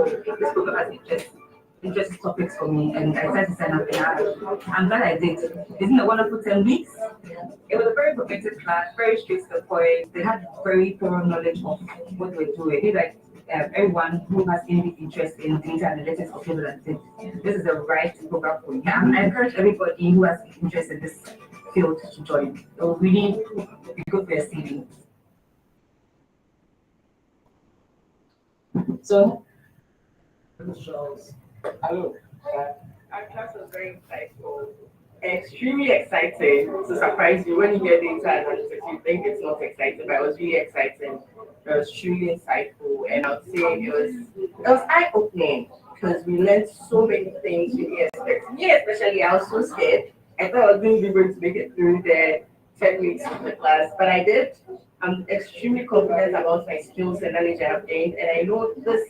this program has interesting topics for me, and I decided to sign up. And I'm glad I did. Isn't it a wonderful 10 weeks? It was a very productive class, very straight to the point. They had very thorough knowledge of what we're doing. It's like everyone who has any interest in data analytics or field analytics, this is the right program for you. And I encourage everybody who has interest in this field to join. It will really be good for your CV. So, hello. Our class was very insightful, extremely exciting to surprise you. When you hear data analytics, you think it's not exciting, but it was really exciting. It was truly insightful, and I would say it was eye-opening because we learned so many things we didn't expect. Me especially, I was so scared. I thought I was going to be able to make it through the 10 weeks of the class, but I did. I'm extremely confident about my skills and knowledge I have gained, and I know this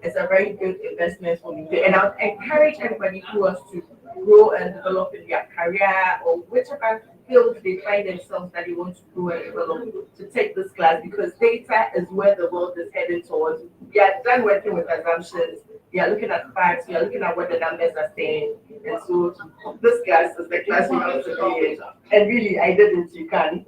is a very good investment for me. And I would encourage everybody who wants to grow and develop in their career or whichever field they find themselves that they want to grow and develop to take this class because data is where the world is heading towards. We are done working with assumptions. We are looking at facts. We are looking at what the numbers are saying. And so this class is the class we have to be in. And really, I didn't. You can.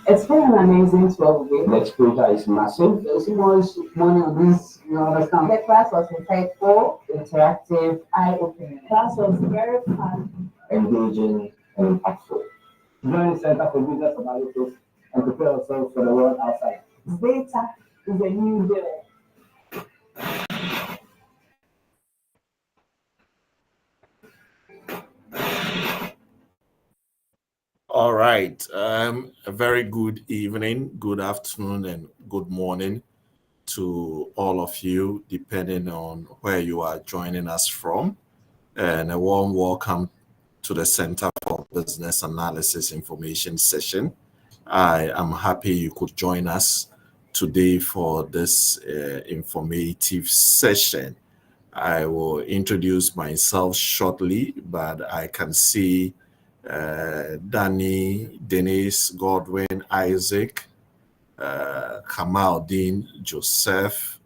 it's been an amazing 12 weeks. The exposure is massive. There's so much money on this, you understand? The class was insightful, interactive, eye-opening. The class was very fun. Engaging and impactful. Join Center for Business Analysis and prepare ourselves for the world outside. Data is a new bill. All right. A very good evening, good afternoon, and good morning to all of you, depending on where you are joining us from. And a warm welcome to the Center for Business Analysis Information Session. I am happy you could join us today for this informative session. I will introduce myself shortly, but I can see Danny, Denise, Godwin, Isaac, Kamaldeen, Joseph,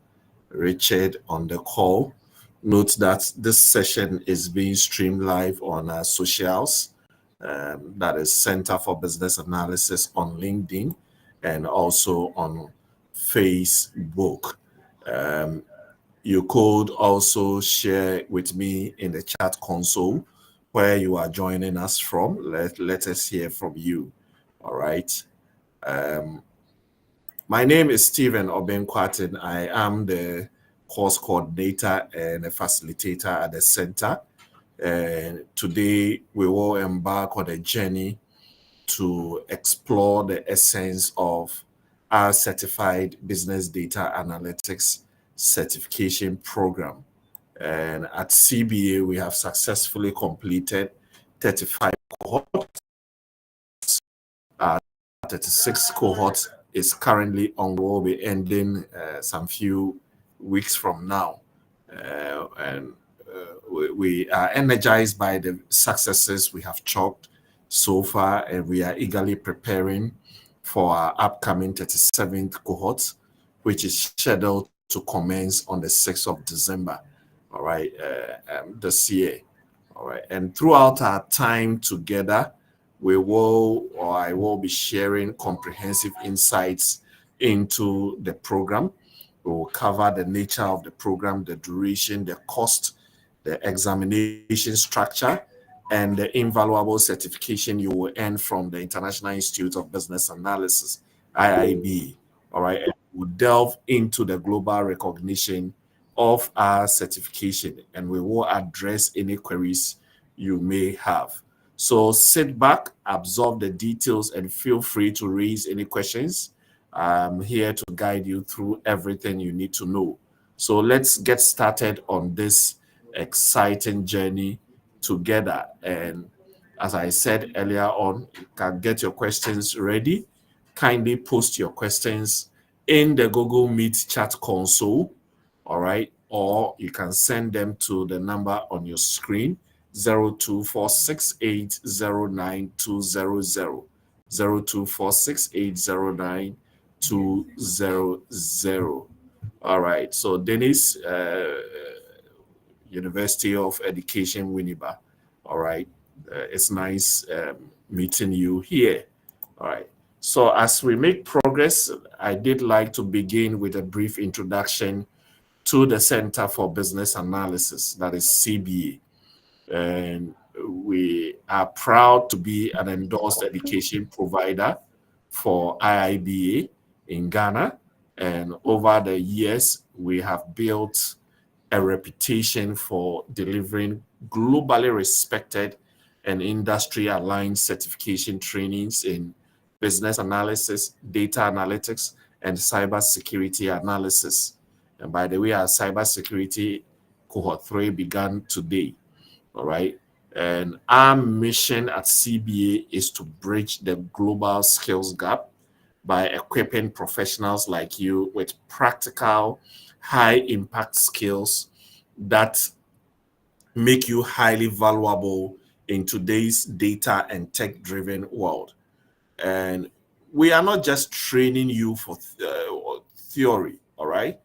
Richard on the call. Note that this session is being streamed live on our socials. That is Center for Business Analysis on LinkedIn and also on Facebook. You could also share with me in the chat console where you are joining us from. Let us hear from you. All right. My name is Stephen Obenquatin. I am the course coordinator and a facilitator at the center. And today we will embark on a journey to explore the essence of our certified business data analytics certification program. And at CBA, we have successfully completed 35 cohorts. 36 cohorts is currently on. Will be ending some few weeks from now. We are energized by the successes we have chalked so far, and we are eagerly preparing for our upcoming 37th cohort, which is scheduled to commence on the 6th of December. All right, this year. All right, and throughout our time together, I will be sharing comprehensive insights into the program. We will cover the nature of the program, the duration, the cost, the examination structure, and the invaluable certification you will earn from the International Institute of Business Analysis, IIB. All right, and we'll delve into the global recognition of our certification, and we will address any queries you may have. So sit back, absorb the details, and feel free to raise any questions. I'm here to guide you through everything you need to know. So let's get started on this exciting journey together. And as I said earlier on, you can get your questions ready. Kindly post your questions in the Google Meet chat console, all right? Or you can send them to the number on your screen, 0246809200, 0246809200. All right. So Dennis, University of Education, Winneba. All right. It's nice meeting you here. All right. So as we make progress, I did like to begin with a brief introduction to the Center for Business Analysis, that is CBA. And we are proud to be an endorsed education provider for IIBA in Ghana. And over the years, we have built a reputation for delivering globally respected and industry aligned certification trainings in business analysis, data analytics, and cybersecurity analysis. And by the way, our cybersecurity cohort 3 began today. All right. And our mission at CBA is to bridge the global skills gap by equipping professionals like you with practical, high impact skills that make you highly valuable in today's data and tech driven world. And we are not just training you for theory, all right?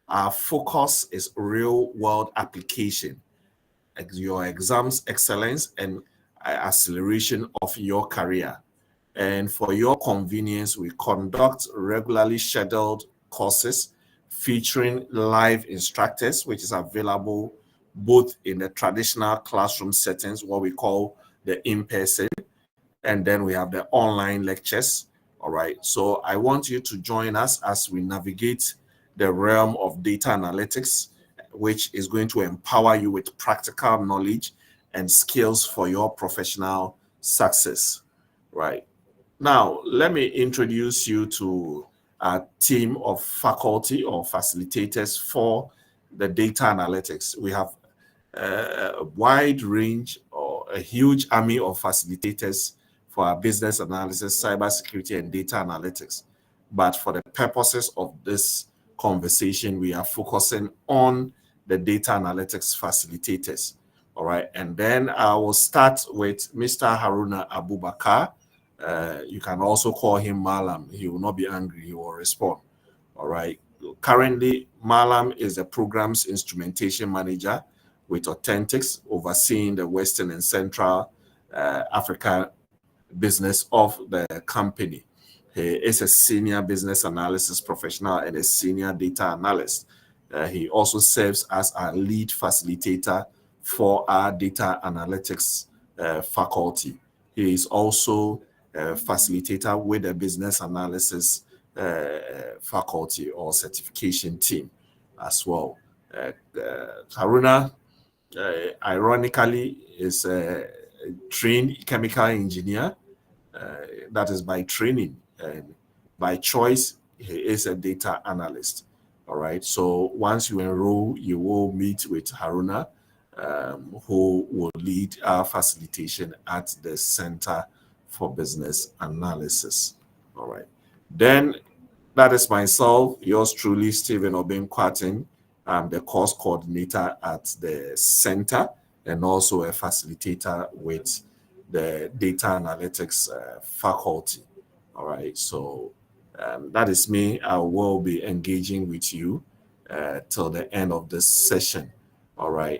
Our focus is real world application, your exams excellence, and acceleration of your career. And for your convenience, we conduct regularly scheduled courses featuring live instructors, which is available both in the traditional classroom settings, what we call the in-person, and then we have the online lectures. All right. So I want you to join us as we navigate the realm of data analytics, which is going to empower you with practical knowledge and skills for your professional success. Right. Now, let me introduce you to a team of faculty or facilitators for the data analytics. We have a wide range or a huge army of facilitators for our business analysis, cybersecurity, and data analytics. But for the purposes of this conversation, we are focusing on the data analytics facilitators. All right. And then I will start with Mr. Haruna Abubakar. You can also call him Malam. He will not be angry. He will respond. All right. Currently, Malam is the program's instrumentation manager with Authentics, overseeing the Western and Central Africa business of the company. He is a senior business analysis professional and a senior data analyst. He also serves as our lead facilitator for our data analytics faculty. He is also a facilitator with the business analysis faculty or certification team as well. Haruna, ironically, is a trained chemical engineer. That is by training, and by choice, he is a data analyst. All right. So once you enroll, you will meet with Haruna, who will lead our facilitation at the Center for Business Analysis. All right. Then that is myself, yours truly, Stephen Obin Kwatin. I'm the course coordinator at the center and also a facilitator with the data analytics faculty. All right. So that is me. I will be engaging with you till the end of this session. All right.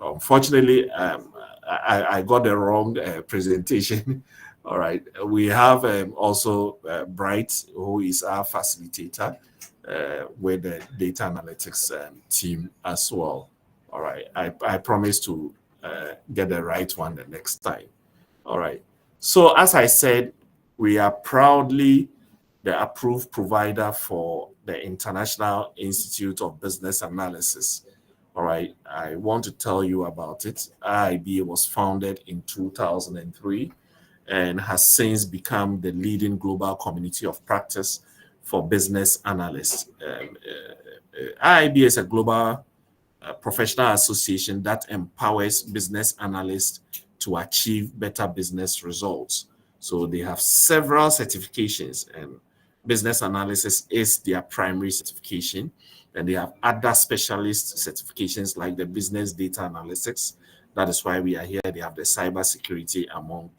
Unfortunately, I got the wrong presentation. All right. We have also Bright, who is our facilitator with the data analytics team as well. All right. I promise to get the right one the next time. All right. So as I said, we are proudly the approved provider for the International Institute of Business Analysis. All right. I want to tell you about it. IIBA was founded in 2003 and has since become the leading global community of practice for business analysts. IIBA is a global professional association that empowers business analysts to achieve better business results. So they have several certifications, and business analysis is their primary certification. And they have other specialist certifications like the business data analytics. That is why we are here. They have the cybersecurity among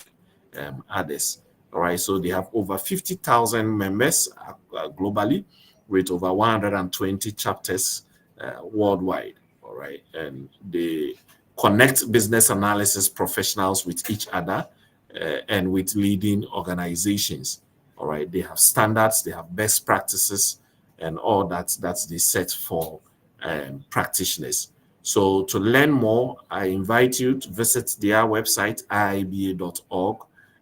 others. All right. So they have over 50,000 members globally with over 120 chapters worldwide. All right, and they connect business analysis professionals with each other and with leading organizations. All right, they have standards, they have best practices, and all that they set for practitioners. So to learn more, I invite you to visit their website, iiba.org,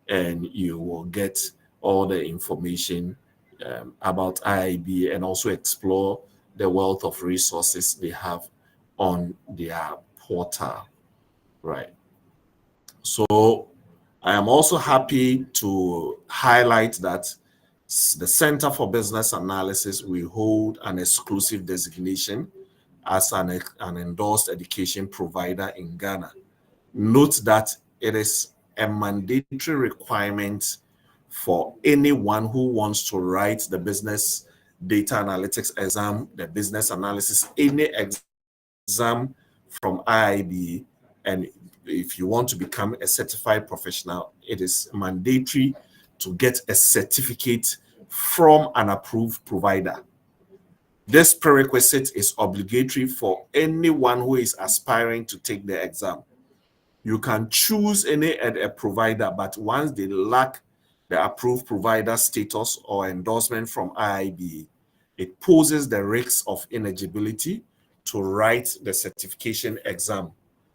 and you will get all the information about IIBA and also explore the wealth of resources they have on their portal. Right. So I am also happy to highlight that the Center for Business Analysis will hold an exclusive designation as an endorsed education provider in Ghana. Note that it is a mandatory requirement for anyone who wants to write the business data analytics exam, the business analysis, any exam from IIB, and if you want to become a certified professional, it is mandatory to get a certificate from an approved provider. This prerequisite is obligatory for anyone who is aspiring to take the exam. You can choose any a provider, but once they lack the approved provider status or endorsement from IIB, it poses the risk of ineligibility to write the certification exam.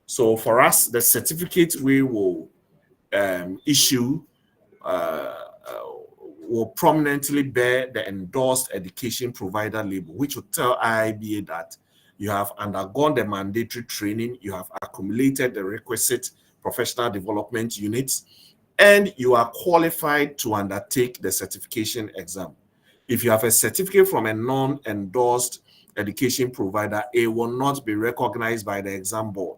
So for us, the certificate we will issue will prominently bear the endorsed education provider label, which will tell IIBA that you have undergone the mandatory training, you have accumulated the requisite professional development units, and you are qualified to undertake the certification exam. If you have a certificate from a non-endorsed education provider, it will not be recognized by the exam board,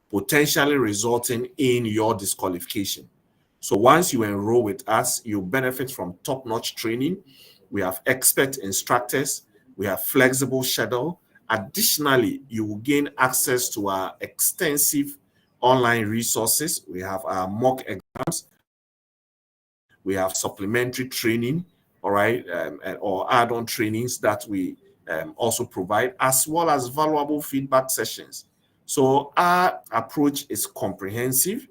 potentially resulting in your disqualification. So once you enroll with us, you benefit from top-notch training. We have expert instructors. We have flexible schedule. Additionally, you will gain access to our extensive online resources. We have our mock exams. We have supplementary training, all right, or add-on trainings that we also provide, as well as valuable feedback sessions. So our approach is comprehensive,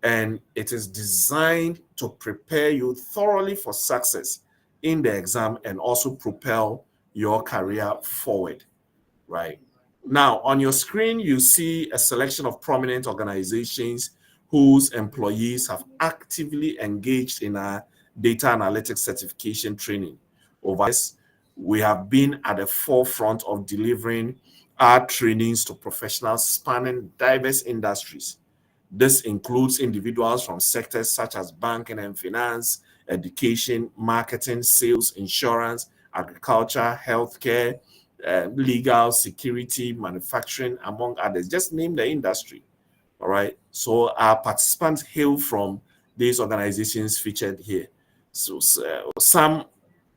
and it is designed to prepare you thoroughly for success in the exam and also propel your career forward, right? Now, on your screen, you see a selection of prominent organizations whose employees have actively engaged in our data analytics certification training. Over this, we have been at the forefront of delivering our trainings to professionals spanning diverse industries. This includes individuals from sectors such as banking and finance, education, marketing, sales, insurance, agriculture, healthcare, legal, security, manufacturing, among others. Just name the industry. All right. So our participants hail from these organizations featured here. So some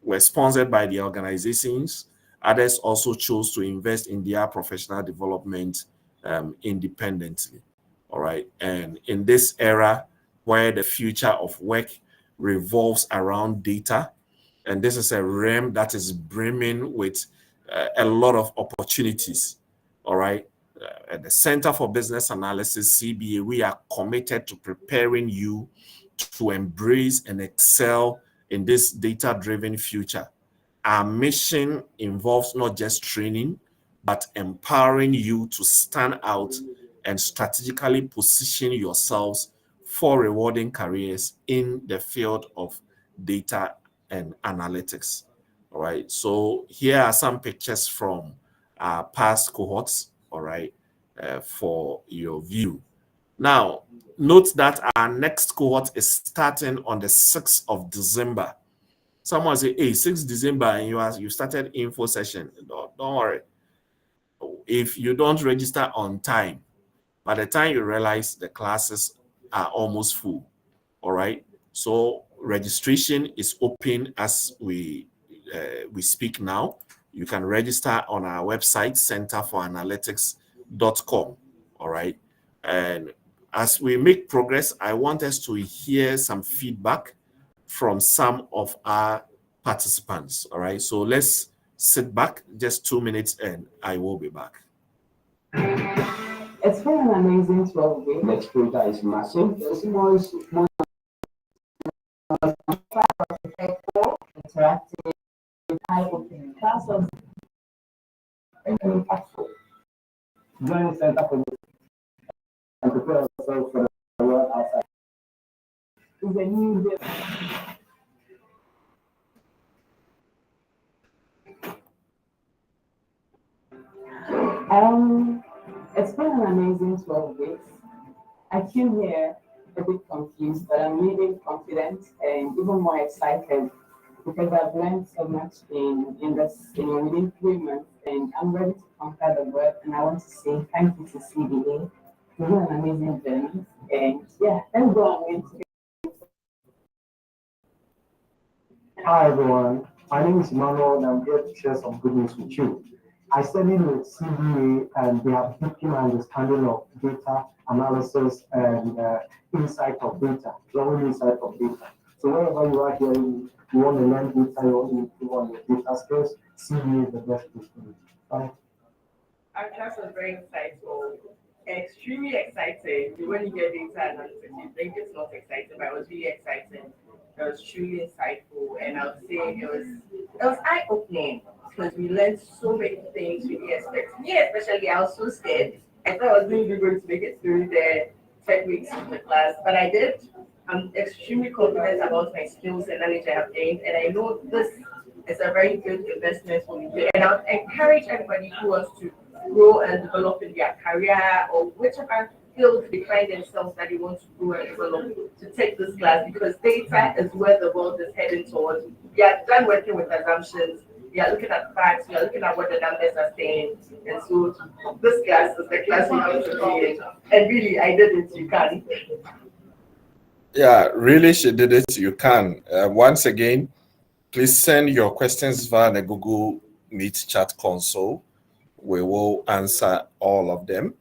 were sponsored by the organizations. Others also chose to invest in their professional development independently. All right. And in this era where the future of work revolves around data, and this is a realm that is brimming with a lot of opportunities. All right. At the Center for Business Analysis, CBA, we are committed to preparing you to embrace and excel in this data-driven future. Our mission involves not just training, but empowering you to stand out and strategically position yourselves for rewarding careers in the field of data and analytics. All right, so here are some pictures from our past cohorts, all right, for your view. Now, note that our next cohort is starting on the 6th of December. Someone say, hey, 6th December, and you started info session. Don't worry. If you don't register on time, by the time you realize the classes are almost full, all right? So registration is open as we speak now. You can register on our website, centerforanalytics.com, all right? And as we make progress, I want us to hear some feedback from some of our participants, all right? So let's Sit back, just 2 minutes, and I will be back. It's been an amazing 12 weeks. Next data is massive. It's more Interactive, eye-opening classes. and impactful. Join the Center for and prepare yourself for the world outside. Is a new it's been an amazing 12 weeks. I came here a bit confused, but I'm really confident and even more excited because I've learned so much within 3 months, and I'm ready to conquer the world. And I want to say thank you to CBA. It's been an amazing journey, and yeah, let's go on with Hi everyone, my name is Emmanuel and I'm here to share some good news with you. I studied with CBA and they have deep understanding of data analysis and insight of data, drawing insight of data. So wherever you are here, you want to learn data, you want to improve on your data skills, CBA is the best place for you. Bye. Our class was very insightful, extremely exciting. When you get data analysis, you think it's not exciting, but it was really exciting. It was truly insightful, and I would say it was eye-opening because we learned so many things we didn't expect. Me especially, I was so scared. I thought I was really going to make it through the 10 weeks of the class, but I did. I'm extremely confident about my skills and knowledge I have gained, and I know this is a very good investment for me. And I would encourage everybody who wants to grow and develop in their career or whichever field they find themselves that they want to grow and develop to take this class, because data is where the world is heading towards. We are done working with assumptions. We are looking at facts. We are looking at what the numbers are saying. And so this class is the class you have to be in. And really, I did it. You can. Yeah, really, she did it. You can. Once again, please send your questions via the Google Meet chat console. We will answer all of them.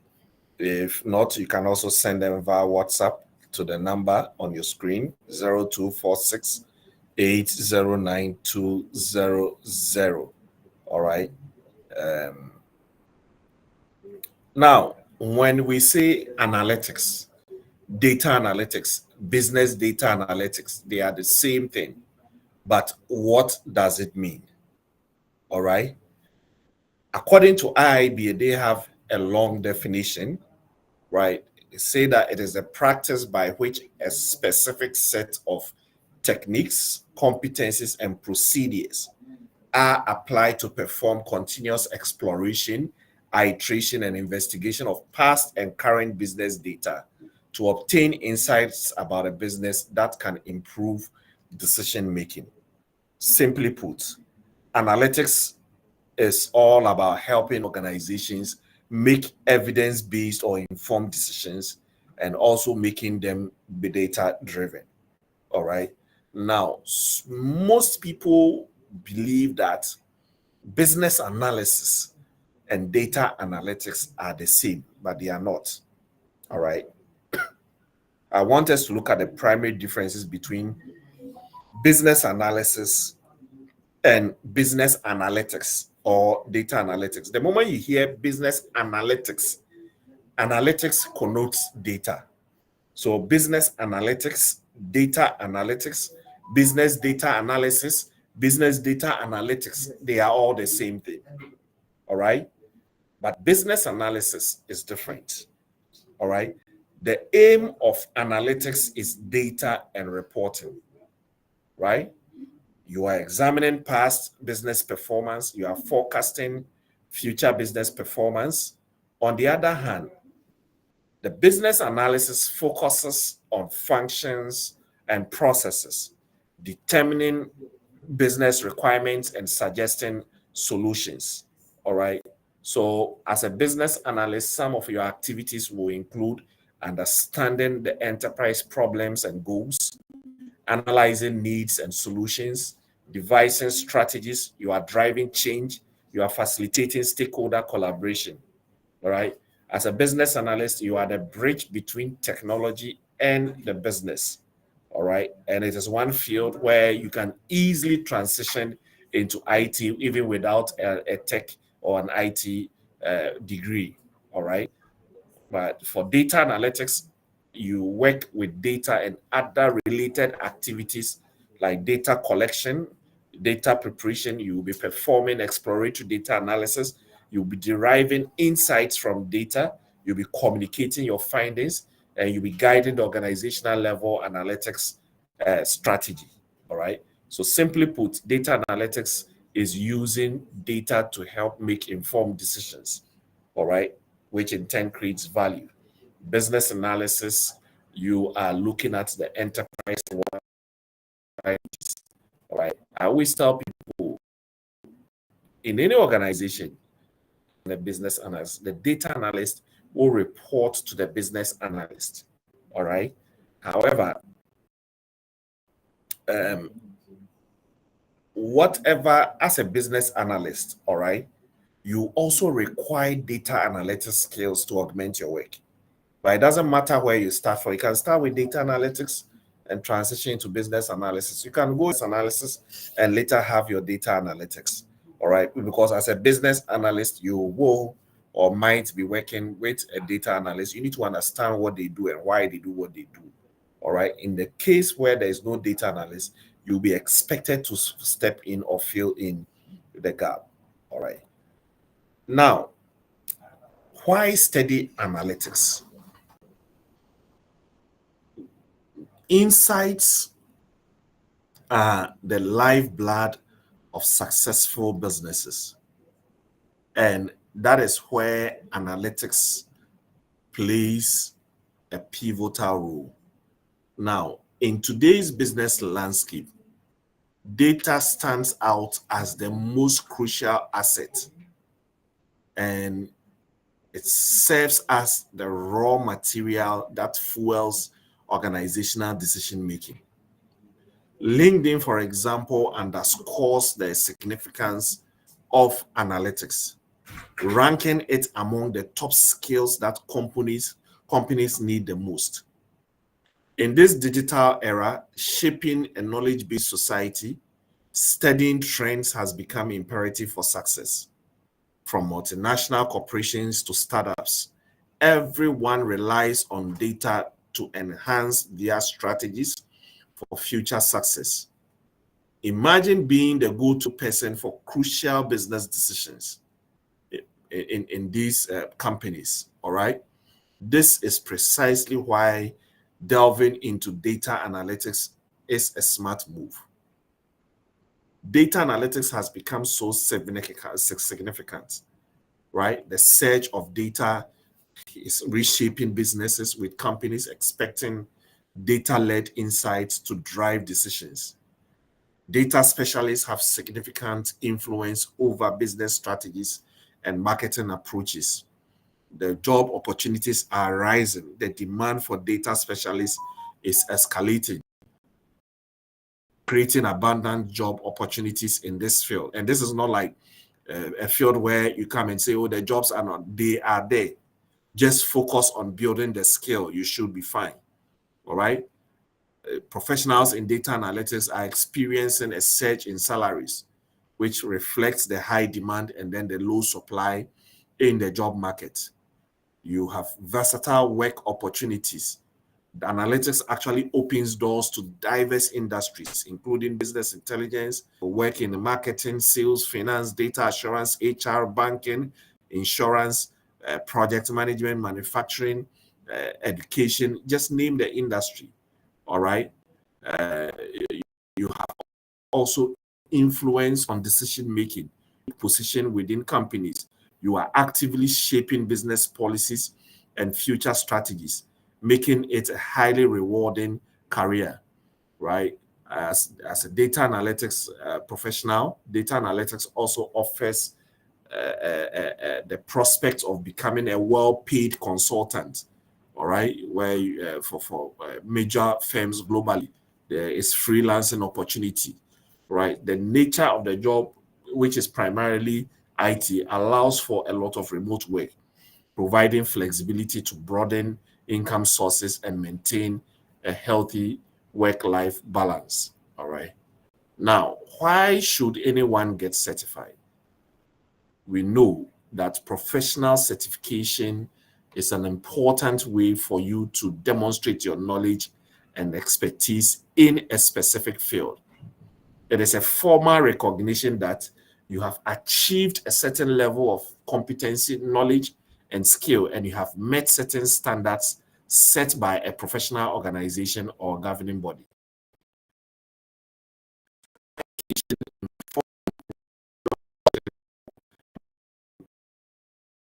If not, you can also send them via WhatsApp to the number on your screen, 0246 809 All right. Now, when we say analytics, data analytics, business data analytics, they are the same thing. But what does it mean? All right. According to IIBA, they have a long definition, right? They say that it is a practice by which a specific set of techniques, competencies, and procedures are applied to perform continuous exploration, iteration, and investigation of past and current business data to obtain insights about a business that can improve decision making. Simply put, analytics is all about helping organizations make evidence-based or informed decisions and also making them be data-driven. All right. Now, most people believe that business analysis and data analytics are the same, but they are not. All right. I want us to look at the primary differences between business analysis and business analytics or data analytics. The moment you hear business analytics, analytics connotes data. So business analytics, data analytics, business data analysis, business data analytics, they are all the same thing. All right. But business analysis is different. All right. The aim of analytics is data and reporting, right? You are examining past business performance, you are forecasting future business performance. On the other hand, the business analysis focuses on functions and processes, determining business requirements and suggesting solutions. All right. So, as a business analyst, some of your activities will include understanding the enterprise problems and goals, analyzing needs and solutions, devising strategies. You are driving change, you are facilitating stakeholder collaboration. All right. As a business analyst, you are the bridge between technology and the business. All right. And it is one field where you can easily transition into IT even without a tech or an IT degree, all right? But for data analytics, you work with data and other related activities like data collection, data preparation. You'll be performing exploratory data analysis. You'll be deriving insights from data. You'll be communicating your findings, and you'll be guiding the organizational level analytics strategy. All right. So simply put, data analytics is using data to help make informed decisions. All right, which in turn creates value. Business analysis, you are looking at the enterprise. All right. I always tell people in any organization, the business analyst, the data analyst will report to the business analyst. All right. However, whatever, as a business analyst, all right, you also require data analytics skills to augment your work. But it doesn't matter where you start from. You can start with data analytics and transition into business analysis. You can go with analysis and later have your data analytics. All right. Because as a business analyst, you will or might be working with a data analyst. You need to understand what they do and why they do what they do. All right. In the case where there is no data analyst, you'll be expected to step in or fill in the gap. All right. Now, why study analytics? Insights are the lifeblood of successful businesses. And that is where analytics plays a pivotal role. Now, in today's business landscape, data stands out as the most crucial asset, and it serves as the raw material that fuels organizational decision making. LinkedIn, for example, underscores the significance of analytics, ranking it among the top skills that companies need the most. In this digital era, shaping a knowledge-based society, studying trends has become imperative for success. From multinational corporations to startups, everyone relies on data to enhance their strategies for future success. Imagine being the go-to person for crucial business decisions in these companies, all right? This is precisely why delving into data analytics is a smart move. Data analytics has become so significant, right? The surge of data is reshaping businesses, with companies expecting data-led insights to drive decisions. Data specialists have significant influence over business strategies and marketing approaches. The job opportunities are rising. The demand for data specialists is escalating, creating abundant job opportunities in this field. And this is not like a field where you come and say, oh, the jobs are not, they are there. Just focus on building the skill. You should be fine. All right. Professionals in data analytics are experiencing a surge in salaries, which reflects the high demand and then the low supply in the job market. You have versatile work opportunities. The analytics actually opens doors to diverse industries, including business intelligence, work in marketing, sales, finance, data assurance, HR, banking, insurance, project management, manufacturing, education, just name the industry. All right. You have also influence on decision making, position within companies. You are actively shaping business policies and future strategies, making it a highly rewarding career, right? As a data analytics professional, data analytics also offers the prospect of becoming a well-paid consultant, all right, where for major firms globally, there is freelancing opportunity, right? The nature of the job, which is primarily IT, allows for a lot of remote work, providing flexibility to broaden income sources and maintain a healthy work-life balance, all right? Now, why should anyone get certified? We know that professional certification is an important way for you to demonstrate your knowledge and expertise in a specific field. It is a formal recognition that you have achieved a certain level of competency, knowledge, and skill, and you have met certain standards set by a professional organization or governing body.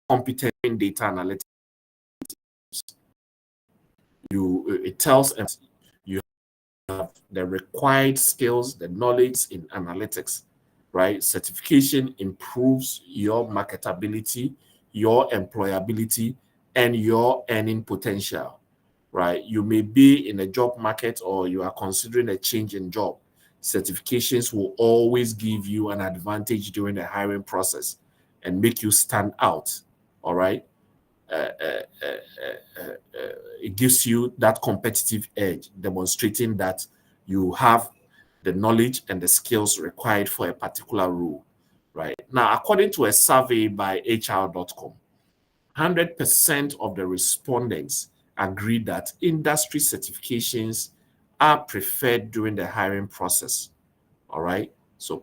Competent in data analytics, it tells us you have the required skills, the knowledge in analytics, right? Certification improves your marketability, your employability, and your earning potential, right? You may be in a job market or you are considering a change in job. Certifications will always give you an advantage during the hiring process and make you stand out, all right? It gives you that competitive edge, demonstrating that you have the knowledge and the skills required for a particular role, right? Now, according to a survey by HR.com, 100% of the respondents agree that industry certifications are preferred during the hiring process, all right? So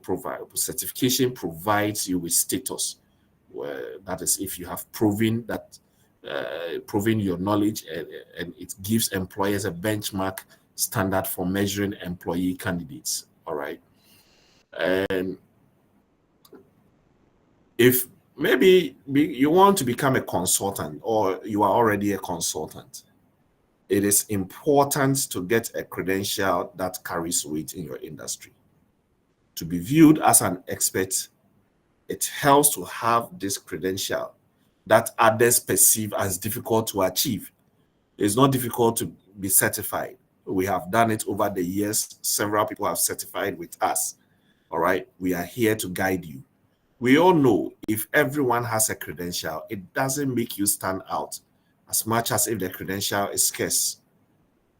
certification provides you with status. That is, if you have proven that proving your knowledge, and it gives employers a benchmark standard for measuring employee candidates. All right. And if maybe you want to become a consultant or you are already a consultant, it is important to get a credential that carries weight in your industry. To be viewed as an expert, it helps to have this credential that others perceive as difficult to achieve. It's not difficult to be certified. We have done it over the years. Several people have certified with us. All right. We are here to guide you. We all know if everyone has a credential, it doesn't make you stand out as much as if the credential is scarce,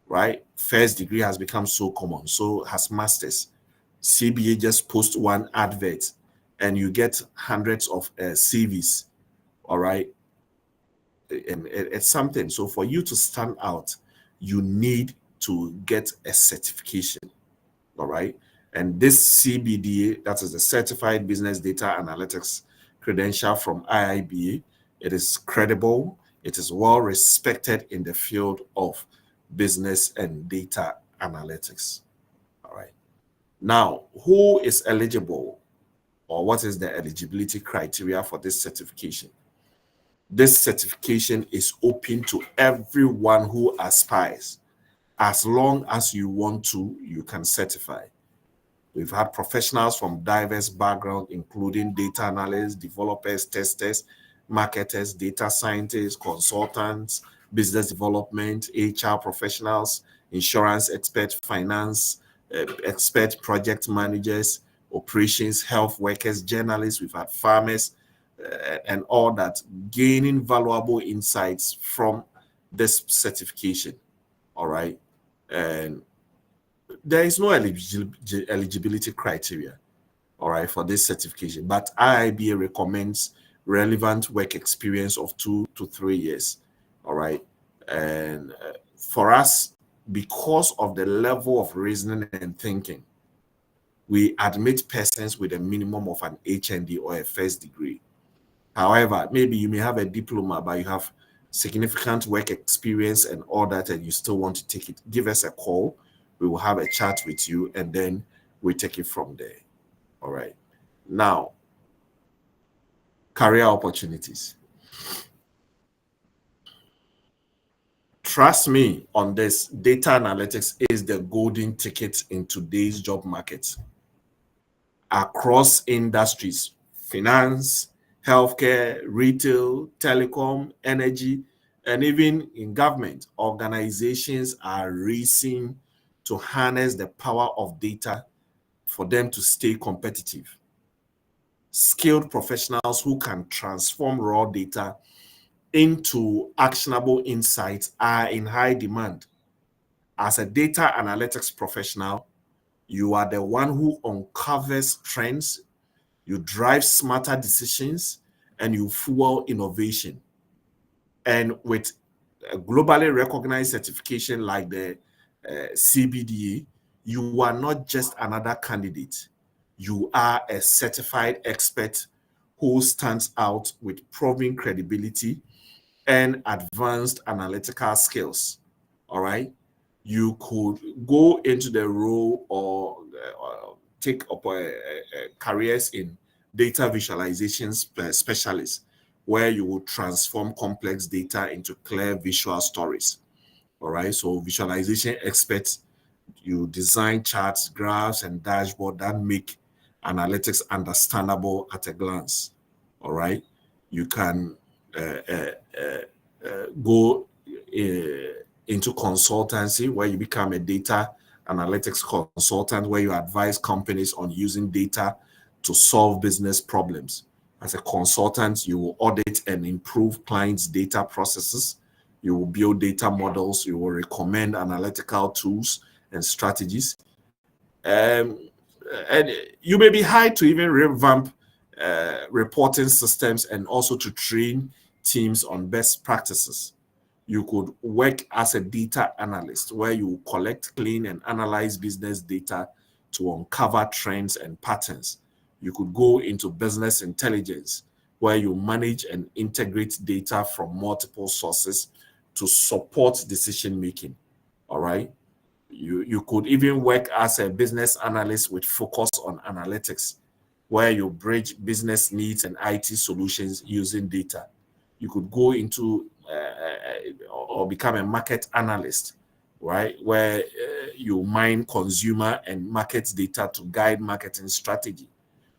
right? First degree has become so common, so has masters. CBA just post one advert and you get hundreds of CVs, all right? And it's something. So for you to stand out, you need to get a certification, all right? And this CBDA, that is the Certified Business Data Analytics credential from IIBA, it is credible, it is well respected in the field of business and data analytics, all right? Now, who is eligible, or what is the eligibility criteria for this certification? This certification is open to everyone who aspires. As long as you want to, you can certify. We've had professionals from diverse backgrounds, including data analysts, developers, testers, marketers, data scientists, consultants, business development, HR professionals, insurance experts, finance expert, project managers, operations, health workers, journalists. We've had farmers, and all that, gaining valuable insights from this certification. All right. And there is no eligibility criteria, all right, for this certification, but IIBA recommends relevant work experience of 2 to 3 years, all right. And for us, because of the level of reasoning and thinking, we admit persons with a minimum of an HND or a first degree. However, maybe you may have a diploma, but you have significant work experience and all that, and you still want to take it. Give us a call. We will have a chat with you, and then we take it from there. All right. Now, career opportunities. Trust me on this, data analytics is the golden ticket in today's job market. Across industries, finance, healthcare, retail, telecom, energy, and even in government, organizations are racing to harness the power of data for them to stay competitive. Skilled professionals who can transform raw data into actionable insights are in high demand. As a data analytics professional, You are the one who uncovers trends, you drive smarter decisions, and you fuel innovation. And with a globally recognized certification like the CBDA, you are not just another candidate. You are a certified expert who stands out with proven credibility and advanced analytical skills. All right. You could go into the role or take up careers in data visualization specialist, where you will transform complex data into clear visual stories. All right. So visualization experts, you design charts, graphs, and dashboard that make analytics understandable at a glance. All right. You can go into consultancy, where you become a data analytics consultant, where you advise companies on using data to solve business problems. As a consultant, you will audit and improve clients' data processes. You will build data models. You will recommend analytical tools and strategies. And you may be hired to even revamp reporting systems and also to train teams on best practices. You could work as a data analyst, where you collect, clean, and analyze business data to uncover trends and patterns. You could go into business intelligence, where you manage and integrate data from multiple sources to support decision making. All right. You could even work as a business analyst with focus on analytics, where you bridge business needs and IT solutions using data. You could go into or become a market analyst, right? Where you mine consumer and market data to guide marketing strategy.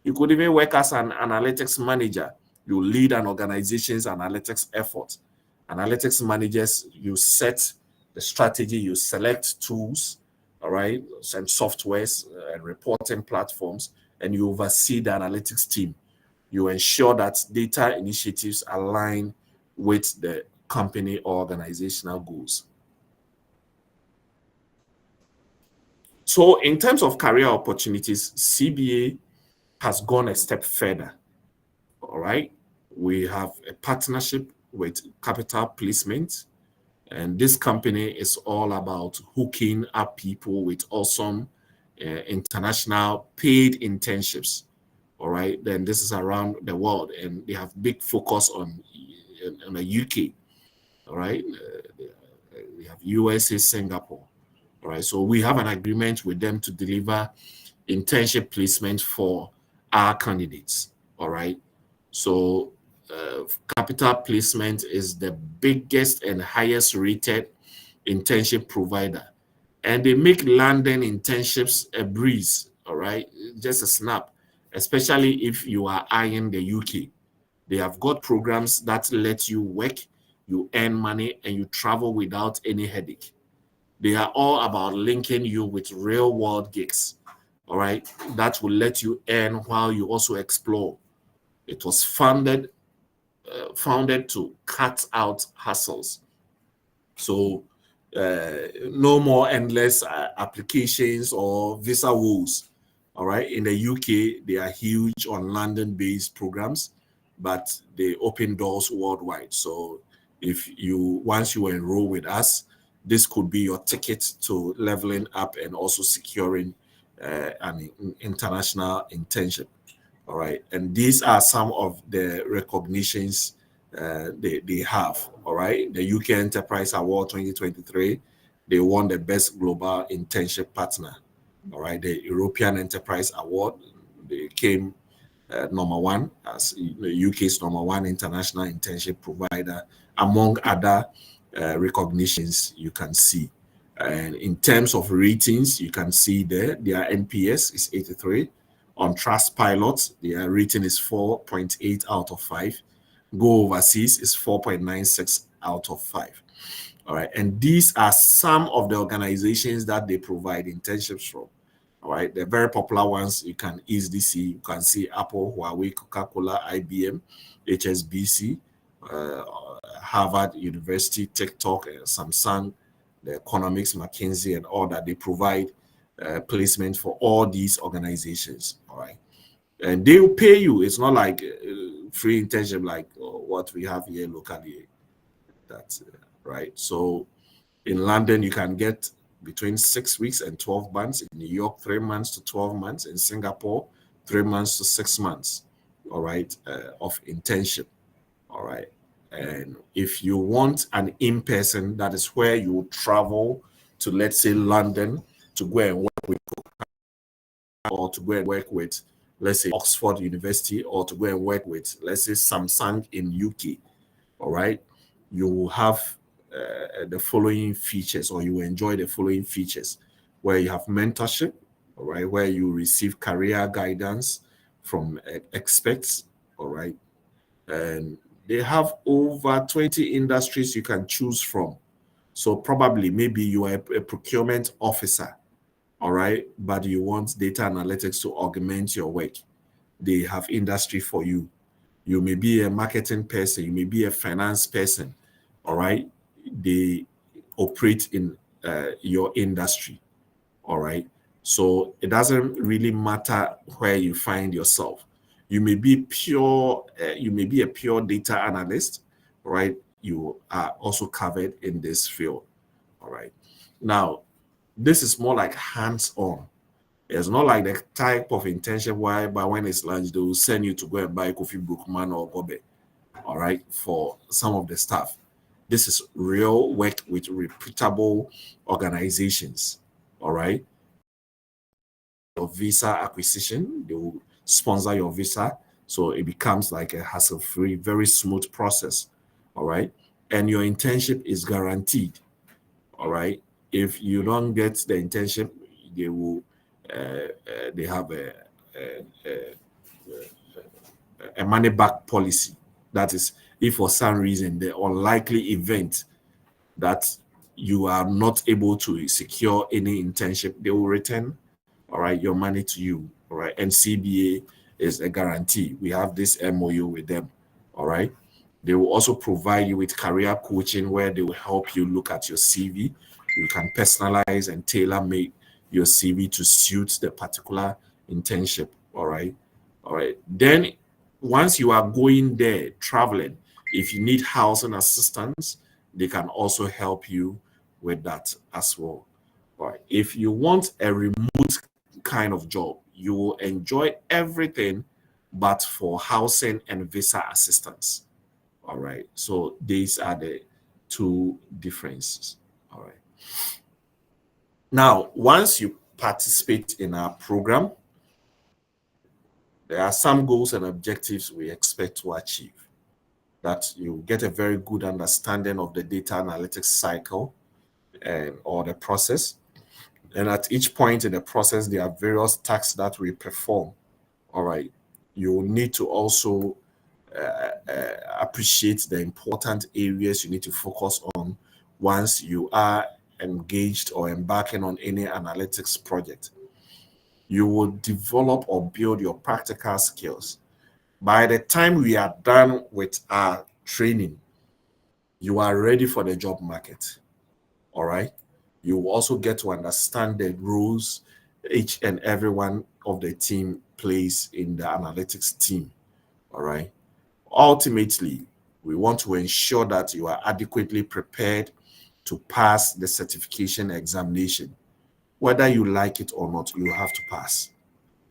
You could even work as an analytics manager. You lead an organization's analytics effort. Analytics managers, you set the strategy, you select tools, all right, and softwares and reporting platforms, and you oversee the analytics team. You ensure that data initiatives align with the company or organizational goals. So in terms of career opportunities, CBA has gone a step further. All right. We have a partnership with Capital Placement, and this company is all about hooking up people with awesome international paid internships. All right. Then this is around the world, and they have big focus on the UK. All right. We have USA, Singapore. All right. So we have an agreement with them to deliver internship placement for our candidates. All right. So Capital Placement is the biggest and highest rated internship provider, and they make landing internships a breeze. All right. Just a snap, especially if you are eyeing the UK. They have got programs that let you work, you earn money, and you travel without any headache. They are all about linking you with real world gigs, all right, that will let you earn while you also explore. It was founded to cut out hassles. So no more endless applications or visa woes. All right. In the UK, they are huge on London-based programs, but they open doors worldwide. So if you once you enroll with us, this could be your ticket to leveling up and also securing an international internship. All right. And these are some of the recognitions they have. All right. The UK Enterprise Award 2023, they won the best global internship partner. All right. The European Enterprise Award, they came number one as the UK's number one international internship provider, among other recognitions you can see. And in terms of ratings, you can see there their NPS is 83. On Trustpilot, their rating is 4.8 out of 5. Go Overseas is 4.96 out of 5. All right. And these are some of the organizations that they provide internships from. All right. The very popular ones you can easily see. You can see Apple, Huawei, Coca-Cola, IBM, HSBC, Harvard University, TikTok, Samsung, the Economics, McKinsey, and all that. They provide placement for all these organizations. All right, and they will pay you. It's not like free internship like what we have here locally. That's right. So in London, you can get between 6 weeks and 12 months. In New York, 3 months to 12 months. In Singapore, 3 months to 6 months. All right, of internship. All right. And if you want an in-person, that is where you travel to, let's say, London to go and work with, or to go and work with, let's say, Oxford University, or to go and work with, let's say, Samsung in UK. All right. You will have the following features, or you will enjoy the following features, where you have mentorship, all right, where you receive career guidance from experts, all right, and they have over 20 industries you can choose from. So probably maybe you are a procurement officer, all right, but you want data analytics to augment your work. They have industry for you. You may be a marketing person, you may be a finance person, all right. They operate in your industry, all right. So it doesn't really matter where you find yourself. You may be a pure data analyst, right? You are also covered in this field, all right. Now, this is more like hands-on. It's not like the type of internship whereby when it's lunch, they will send you to go and buy coffee Brookman or Gobe, all right, for some of the staff. This is real work with reputable organizations, all right. Your visa acquisition, they will sponsor your visa, so it becomes like a hassle-free, very smooth process, all right. And your internship is guaranteed, all right. If you don't get the internship, they will they have a money back policy. That is, if for some reason the unlikely event that you are not able to secure any internship, they will return, all right, your money to you, all right. And CBA is a guarantee. We have this MOU with them, all right. They will also provide you with career coaching, where they will help you look at your CV. You can personalize and tailor make your CV to suit the particular internship, all right. All right. Then once you are going there, traveling, if you need housing assistance, they can also help you with that as well. All right. If you want a remote kind of job, you will enjoy everything but for housing and visa assistance. All right. So these are the two differences. All right. Now, once you participate in our program, there are some goals and objectives we expect to achieve. That you get a very good understanding of the data analytics cycle or the process. And at each point in the process, there are various tasks that we perform. All right. You need to also appreciate the important areas you need to focus on once you are engaged or embarking on any analytics project. You will develop or build your practical skills. By the time we are done with our training, you are ready for the job market. All right. You will also get to understand the roles each and every one of the team plays in the analytics team. All right. Ultimately, we want to ensure that you are adequately prepared to pass the certification examination. Whether you like it or not, you have to pass.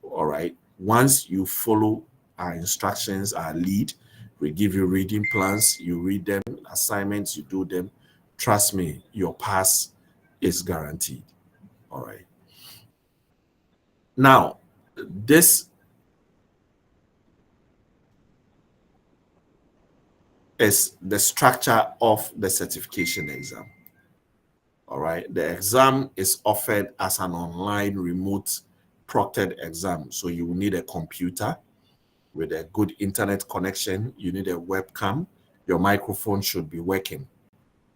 All right. Once you follow our instructions, our lead, we give you reading plans, you read them, assignments, you do them. Trust me, your pass is guaranteed. All right. Now, this is the structure of the certification exam. All right. The exam is offered as an online remote proctored exam. So you will need a computer with a good internet connection. You need a webcam. Your microphone should be working.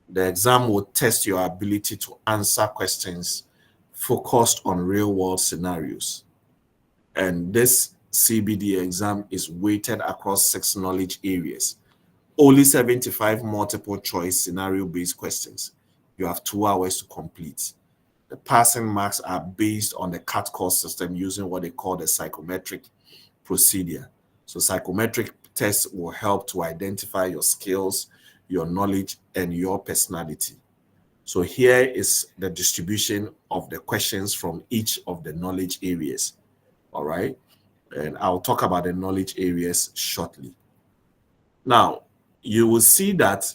The exam will test your ability to answer questions focused on real world scenarios. And this CBD exam is weighted across 6 knowledge areas. Only 75 multiple choice scenario based questions. You have 2 hours to complete. The passing marks are based on the cut course system using what they call the psychometric procedure. So psychometric tests will help to identify your skills, your knowledge, and your personality. So here is the distribution of the questions from each of the knowledge areas. All right. And I'll talk about the knowledge areas shortly. Now, you will see that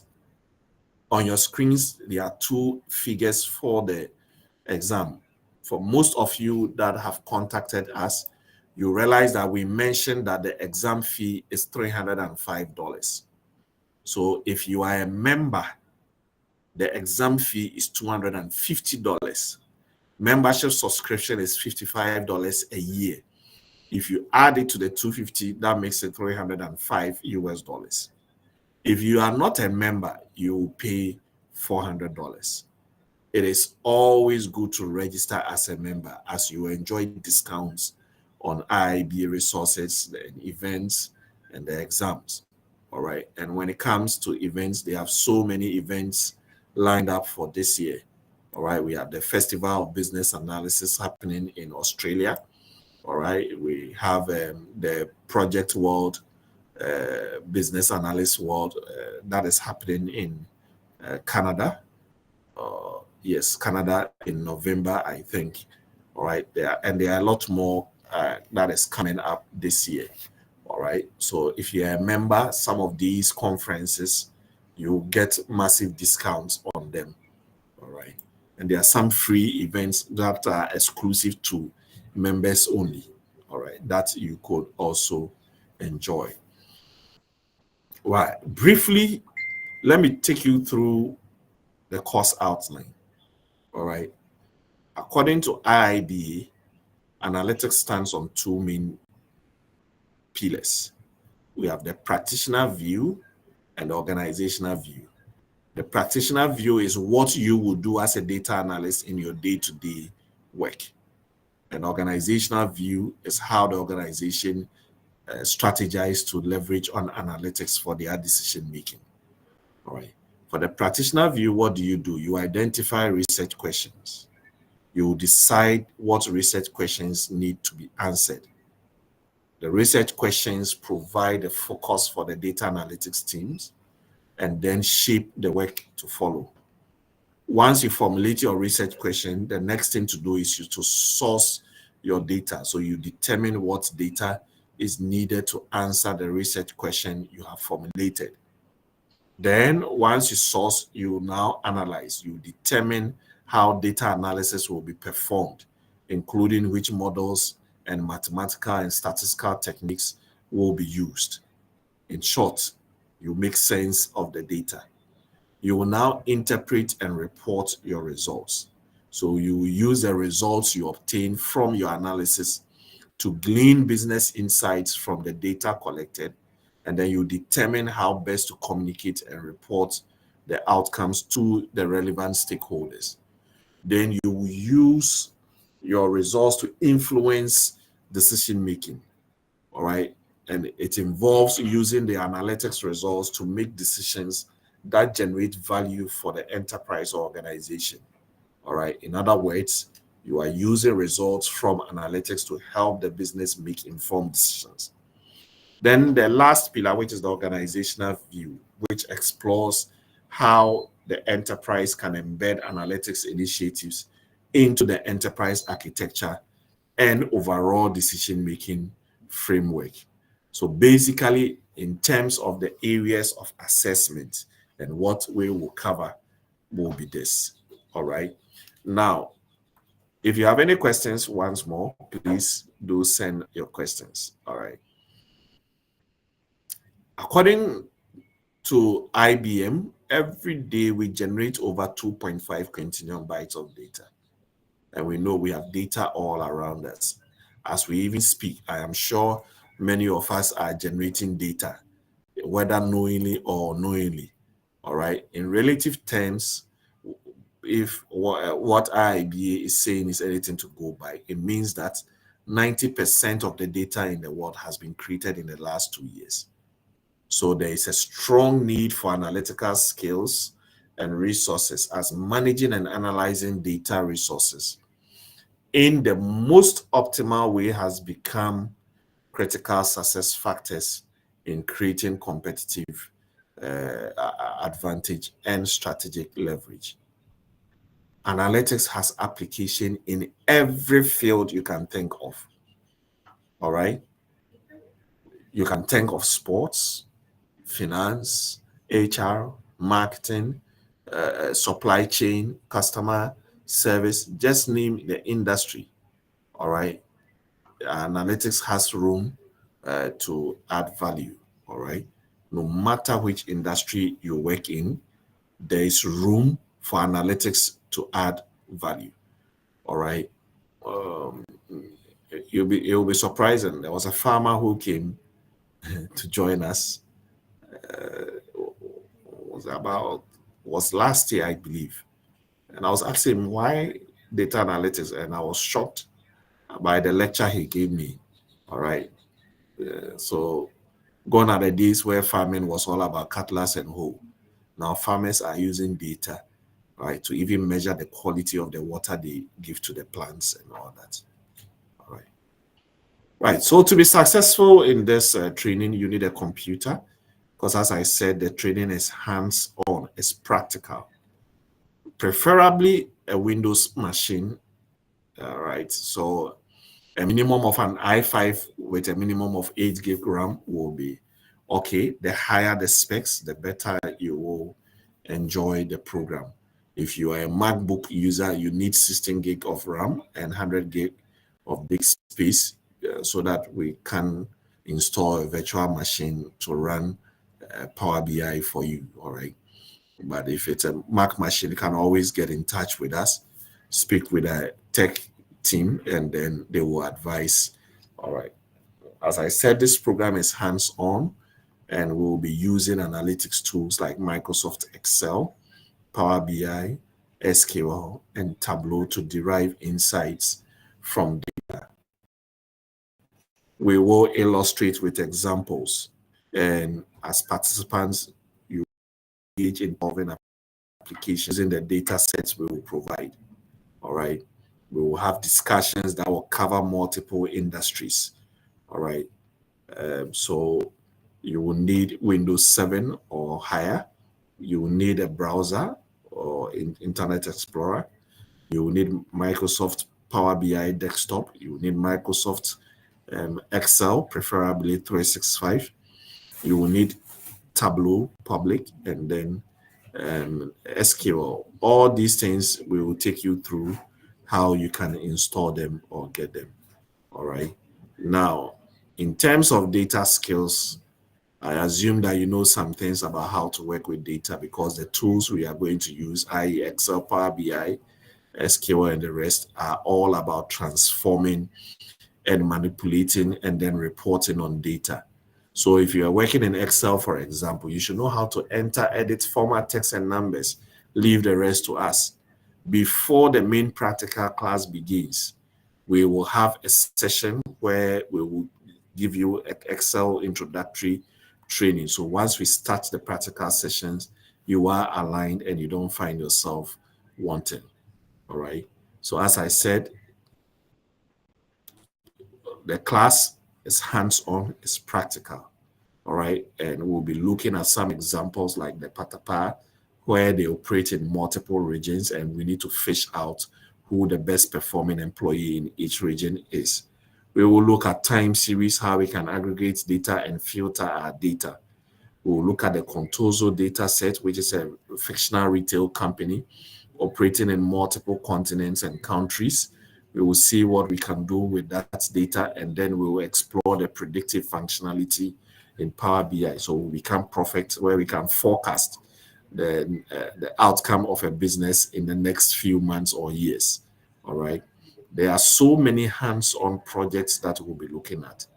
on your screens, there are two figures for the exam. For most of you that have contacted us, you realize that we mentioned that the exam fee is $305. So if you are a member, the exam fee is $250. Membership subscription is $55 a year. If you add it to the 250, that makes it 305 US dollars. If you are not a member, you will pay $400. It is always good to register as a member as you enjoy discounts on IIB resources and events and the exams. All right. And when it comes to events, they have so many events lined up for this year. All right. We have the Festival of Business Analysis happening in Australia. All right. We have the Project World Business Analyst World that is happening in Canada. Yes, Canada in November, I think. All right. There are a lot more that is coming up this year. All right. So if you're a member, some of these conferences, you get massive discounts on them. All right. And there are some free events that are exclusive to members only. All right. That you could also enjoy. Right. Briefly, let me take you through the course outline. All right. According to IIBA, analytics stands on two main pillars. We have the practitioner view and the organizational view. The practitioner view is what you would do as a data analyst in your day-to-day work. An organizational view is how the organization strategize to leverage on analytics for their decision making. All right. For the practitioner view, what do? You identify research questions. You decide what research questions need to be answered. The research questions provide a focus for the data analytics teams and then shape the work to follow. Once you formulate your research question, the next thing to do is to source your data. So you determine what data is needed to answer the research question you have formulated. Then once you source, you now analyze. You determine how data analysis will be performed, including which models and mathematical and statistical techniques will be used. In short, you make sense of the data. You will now interpret and report your results. So you will use the results you obtain from your analysis to glean business insights from the data collected, and then you determine how best to communicate and report the outcomes to the relevant stakeholders. Then you will use your results to influence decision making. All right. And it involves using the analytics results to make decisions that generate value for the enterprise or organization. All right. In other words, you are using results from analytics to help the business make informed decisions. Then the last pillar, which is the organizational view, which explores how the enterprise can embed analytics initiatives into the enterprise architecture and overall decision-making framework. So basically, in terms of the areas of assessment and what we will cover will be this. All right. Now, if you have any questions once more, please do send your questions. All right. According to IBM, every day we generate over 2.5 quintillion bytes of data. And we know we have data all around us. As we even speak, I am sure many of us are generating data, whether knowingly or unknowingly. All right. In relative terms, if what IIBA is saying is anything to go by, it means that 90% of the data in the world has been created in the last 2 years. So there is a strong need for analytical skills and resources as managing and analyzing data resources in the most optimal way has become critical success factors in creating competitive advantage and strategic leverage. Analytics has application in every field you can think of. All right. You can think of sports, finance, HR, marketing, supply chain, customer service, just name the industry. All right. Analytics has room to add value. All right. No matter which industry you work in, there is room for analytics to add value. All right. Um, you'll be surprised. And there was a farmer who came to join us. Was last year, I believe. And I was asking him why data analytics, and I was shocked by the lecture he gave me. All right. So gone are the days where farming was all about cutlass and hoe. Now farmers are using data, right, to even measure the quality of the water they give to the plants and all that. All right. Right. So to be successful in this training, you need a computer because, as I said, the training is hands-on, it's practical. Preferably a Windows machine. All right. So a minimum of an i5 with a minimum of 8 gig RAM will be okay. The higher the specs, the better you will enjoy the program. If you are a MacBook user, you need 16 gig of RAM and 100 gig of disk space so that we can install a virtual machine to run Power BI for you. All right. But if it's a Mac machine, you can always get in touch with us, speak with a tech team, and then they will advise. All right. As I said, this program is hands-on, and we'll be using analytics tools like Microsoft Excel, Power BI, SQL, and Tableau to derive insights from data. We will illustrate with examples, and as participants, you engage in solving applications in the data sets we will provide. All right. We will have discussions that will cover multiple industries. All right. So you will need Windows 7 or higher. You will need a browser or Internet Explorer. You will need Microsoft Power BI desktop. You will need Microsoft Excel, preferably 365. You will need Tableau public, and then SQL. All these things we will take you through how you can install them or get them. All right. Now, in terms of data skills, I assume that you know some things about how to work with data because the tools we are going to use, i.e. Excel, Power BI, SQL, and the rest are all about transforming and manipulating and then reporting on data. So if you are working in Excel, for example, you should know how to enter, edit, format text and numbers. Leave the rest to us. Before the main practical class begins, we will have a session where we will give you an Excel introductory training. So once we start the practical sessions, you are aligned and you don't find yourself wanting. All right. So as I said, the class is hands-on, it's practical. All right. And we'll be looking at some examples like the Patapa, where they operate in multiple regions, and we need to fish out who the best performing employee in each region is. We will look at time series, how we can aggregate data and filter our data. We'll look at the Contoso data set, which is a fictional retail company operating in multiple continents and countries. We will see what we can do with that data, and then we will explore the predictive functionality in Power BI. So we become perfect where we can forecast the outcome of a business in the next few months or years. All right. There are so many hands-on projects that we'll be looking at.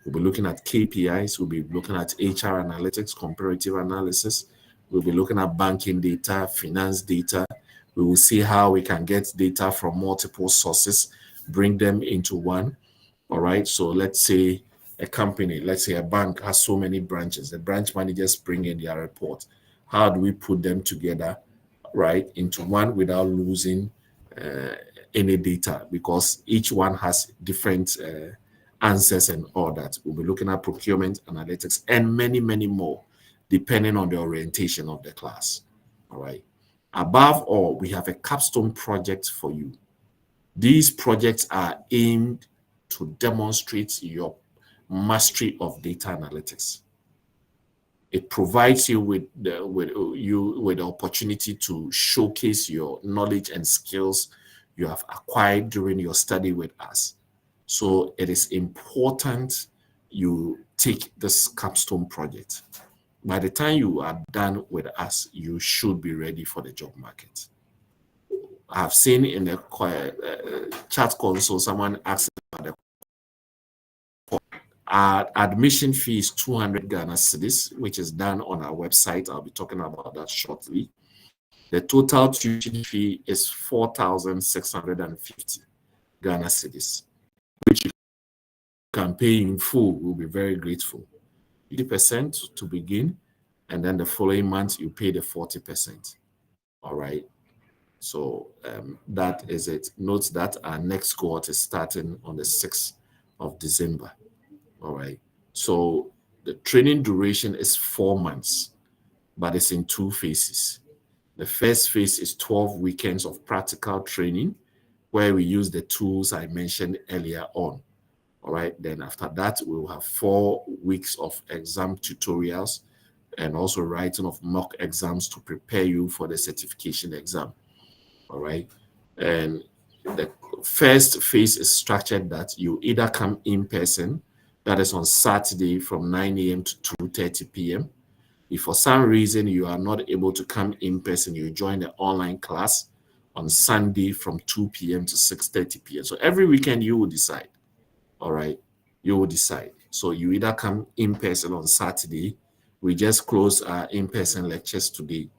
We'll be looking at KPIs. We'll be looking at HR analytics, comparative analysis. We'll be looking at banking data, finance data. We will see how we can get data from multiple sources, bring them into one. All right. So let's say a company, let's say a bank has so many branches. The branch managers bring in their report. How do we put them together right, into one without losing any data, because each one has different answers and all that. We'll be looking at procurement, analytics, and many, many more, depending on the orientation of the class. All right. Above all, we have a capstone project for you. These projects are aimed to demonstrate your mastery of data analytics. It provides you with the opportunity to showcase your knowledge and skills you have acquired during your study with us. So it is important you take this capstone project. By the time you are done with us, you should be ready for the job market. I've seen in the chat console someone asked about the our admission fee is 200 Ghana cedis, which is done on our website. I'll be talking about that shortly. The total tuition fee is 4,650 Ghana cedis, which you can pay in full. We'll be very grateful. 50% to begin, and then the following month you pay the 40%. All right. So that is it. Note that our next cohort is starting on the 6th of December. All right. So the training duration is 4 months, but it's in 2 phases. The first phase is 12 weekends of practical training, where we use the tools I mentioned earlier on. All right. Then after that, we will have 4 weeks of exam tutorials and also writing of mock exams to prepare you for the certification exam. All right. And the first phase is structured that you either come in person, that is on Saturday from 9 a.m. to 2:30 p.m. If for some reason you are not able to come in person, you join the online class on Sunday from 2 p.m. to 6:30 p.m. So every weekend you will decide. All right. You will decide. So you either come in person on Saturday. We just closed our in-person lectures today.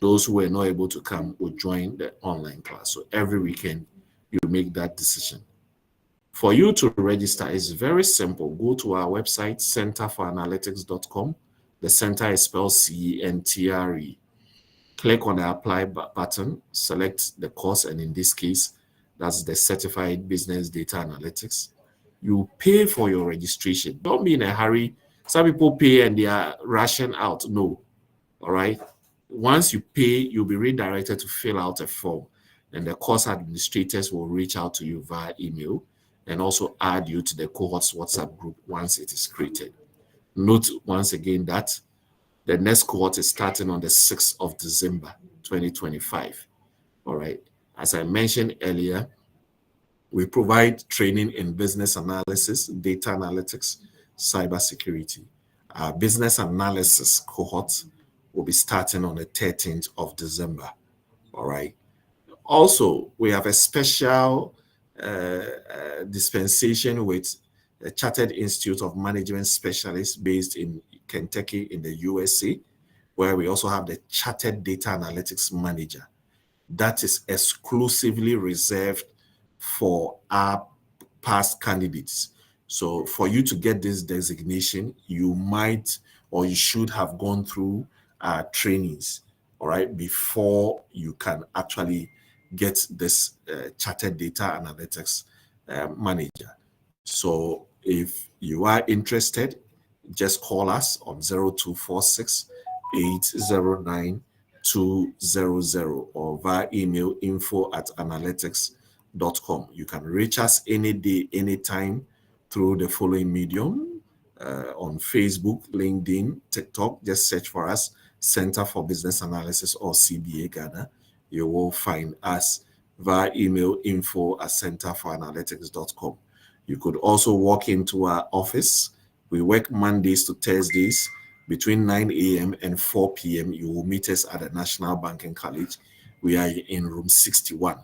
Those who were not able to come will join the online class. So every weekend you make that decision. For you to register, it's very simple. Go to our website, centerforanalytics.com. The center is spelled CENTRE. Click on the apply button, select the course, and in this case, that's the Certified Business Data Analytics. You pay for your registration. Don't be in a hurry. Some people pay and they are rushing out. No. All right. Once you pay, you'll be redirected to fill out a form, and the course administrators will reach out to you via email and also add you to the cohort's WhatsApp group once it is created. Note once again that the next cohort is starting on the 6th of December, 2025. All right. As I mentioned earlier, we provide training in business analysis, data analytics, cybersecurity. Our business analysis cohort will be starting on the 13th of December. All right. Also, we have a special dispensation with the Chartered Institute of Management Specialists based in Kentucky in the USA, where we also have the Chartered Data Analytics Manager. That is exclusively reserved for our past candidates. So for you to get this designation, you might or you should have gone through trainings, all right, before you can actually get this Chartered Data Analytics Manager. So if you are interested, just call us on 0246 809 200 or via email info@analytics.com. You can reach us any day, anytime through the following medium on Facebook, LinkedIn, TikTok. Just search for us, Center for Business Analysis or CBA Ghana. You will find us via email info@centerforanalytics.com. You could also walk into our office. We work Mondays to Thursdays between 9 a.m. and 4 p.m. You will meet us at the National Banking College. We are in room 61.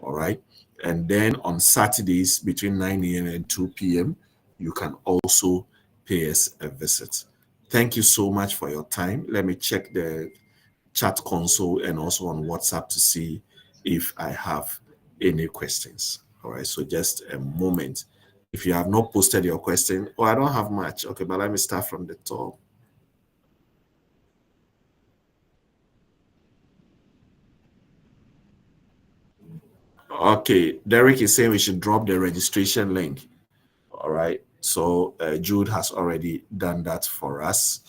All right. And then on Saturdays between 9 a.m. and 2 p.m., you can also pay us a visit. Thank you so much for your time. Let me check the chat console and also on WhatsApp to see if I have any questions. All right. So just a moment. If you have not posted your question, oh, I don't have much. Okay, but let me start from the top. Okay, Derek is saying we should drop the registration link. All right, so Jude has already done that for us.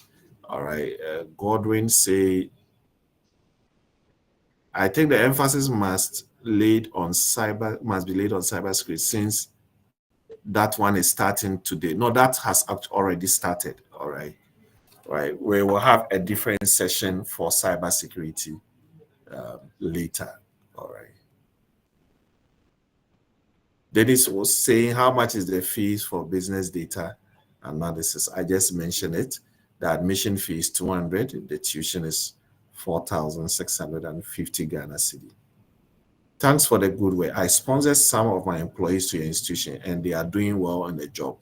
All right, Godwin say, I think the emphasis must be laid on cybersecurity, since that one is starting today. No, that has already started. All right, right. We will have a different session for cybersecurity later. All right. Dennis was saying, how much is the fees for business data analysis? I just mentioned it. The admission fee is 200. The tuition is 4,650 Ghana cedi. Thanks for the good way. I sponsored some of my employees to your institution, and they are doing well on the job.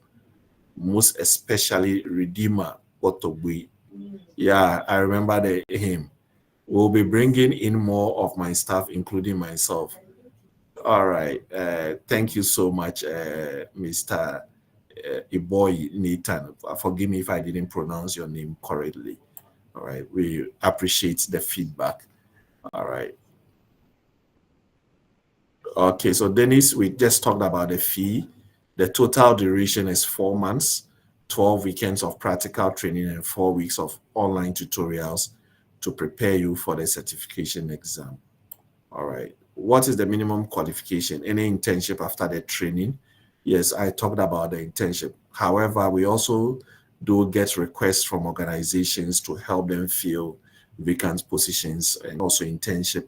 Most especially Redeemer Otobui. Yeah, I remember him. We'll be bringing in more of my staff, including myself. All right. Thank you so much, Mr. Iboy Nathan. Forgive me if I didn't pronounce your name correctly. All right. We appreciate the feedback. All right. Okay. So, Dennis, we just talked about the fee. The total duration is 4 months, 12 weekends of practical training, and 4 weeks of online tutorials to prepare you for the certification exam. All right. What is the minimum qualification? Any internship after the training? Yes, I talked about the internship. However, we also do get requests from organizations to help them fill vacant positions and also internship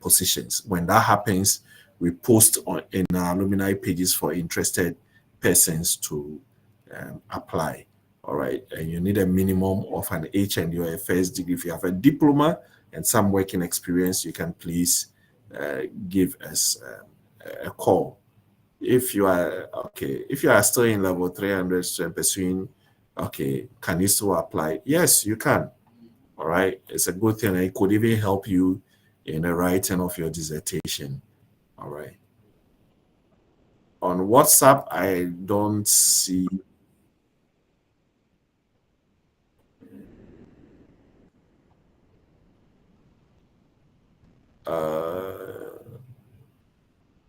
positions. When that happens, we post in our alumni pages for interested persons to apply. All right. And you need a minimum of an HND or a first degree. If you have a diploma and some working experience, you can please give us a call. If you are still in level 300 and pursuing, okay, can you still apply? Yes, you can. All right, it's a good thing. It could even help you in the writing of your dissertation. All right. On WhatsApp, I don't see.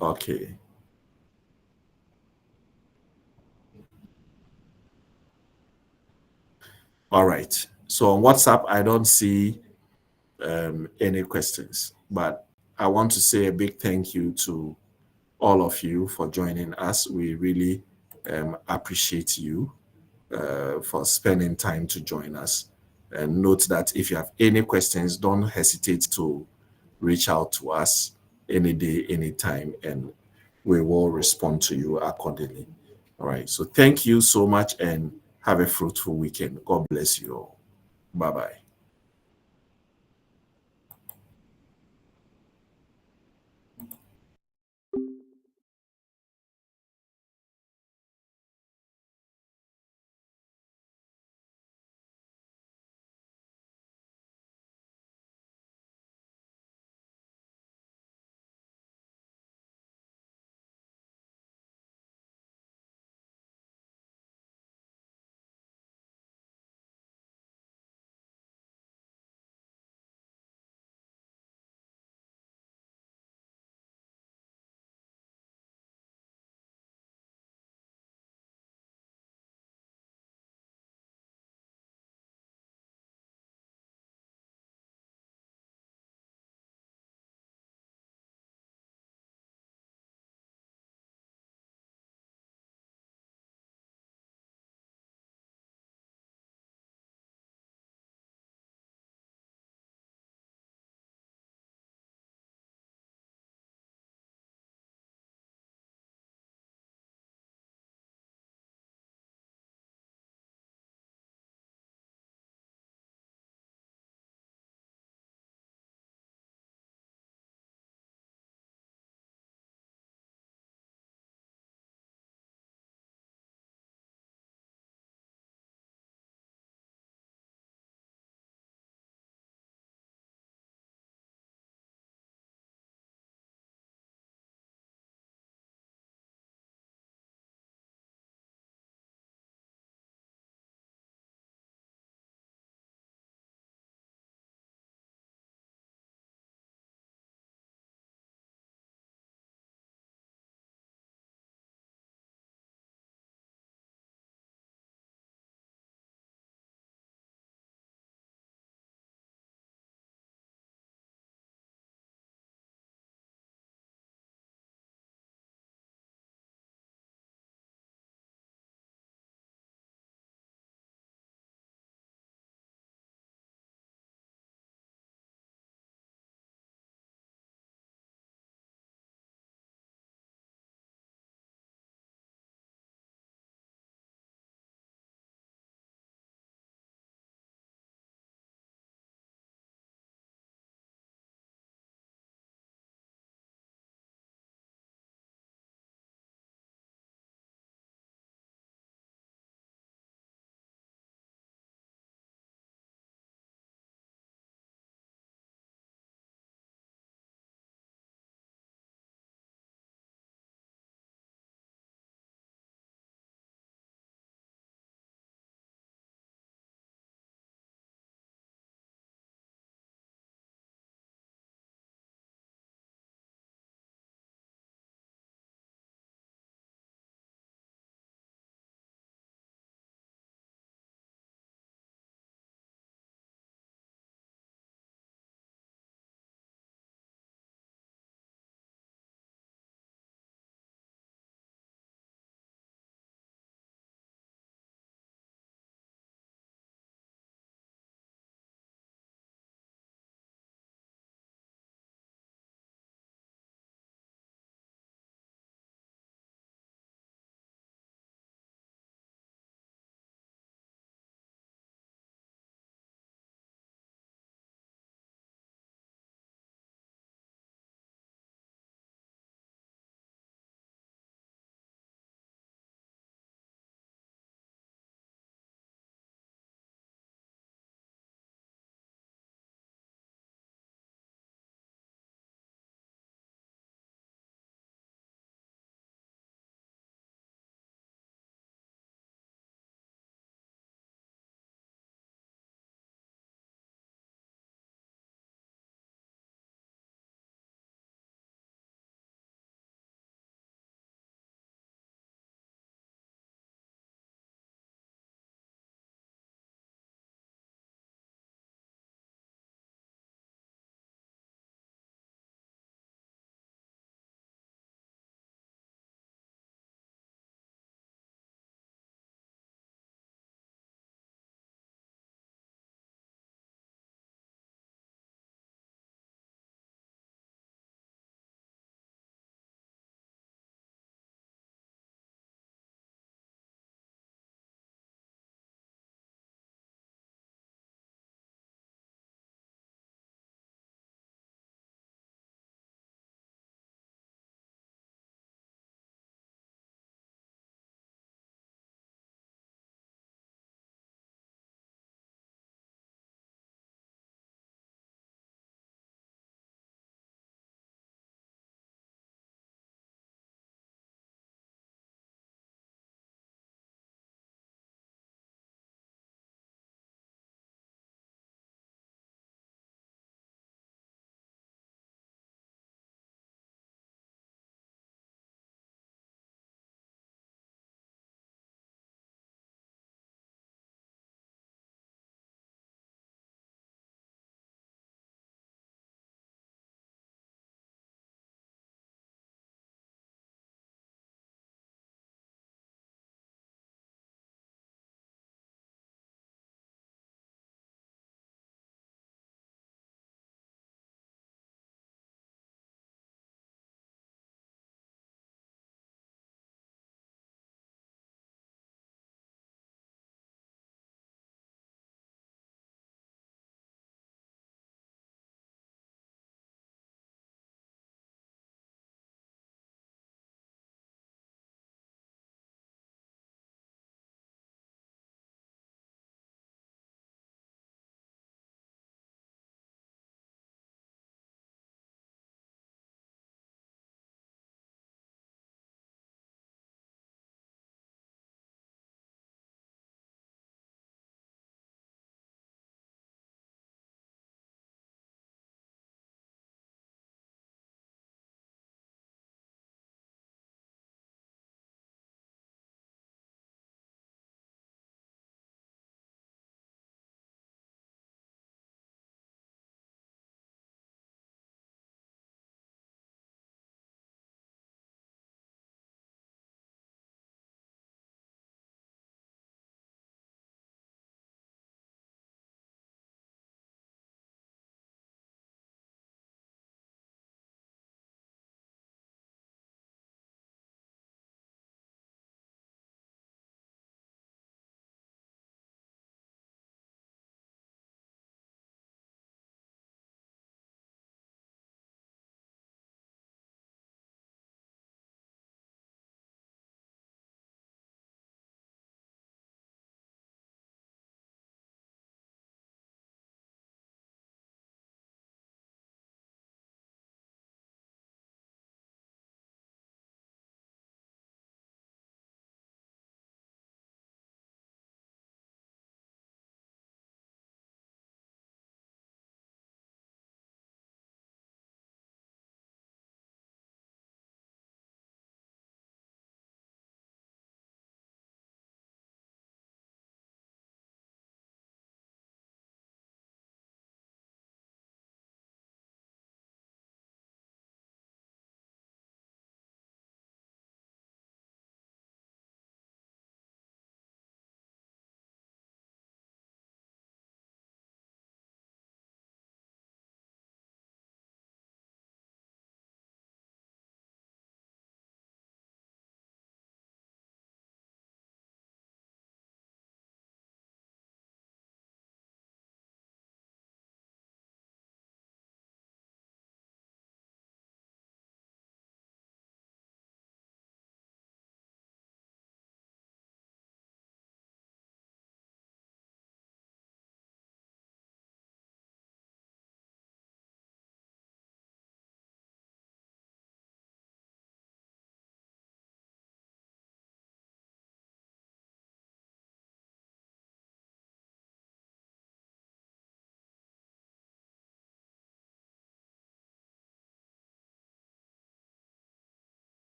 Okay. All right. So on WhatsApp, I don't see any questions, but I want to say a big thank you to all of you for joining us. We really appreciate you for spending time to join us. And note that if you have any questions, don't hesitate to reach out to us any day, anytime, and we will respond to you accordingly. All right. So thank you so much and have a fruitful weekend. God bless you all. Bye-bye.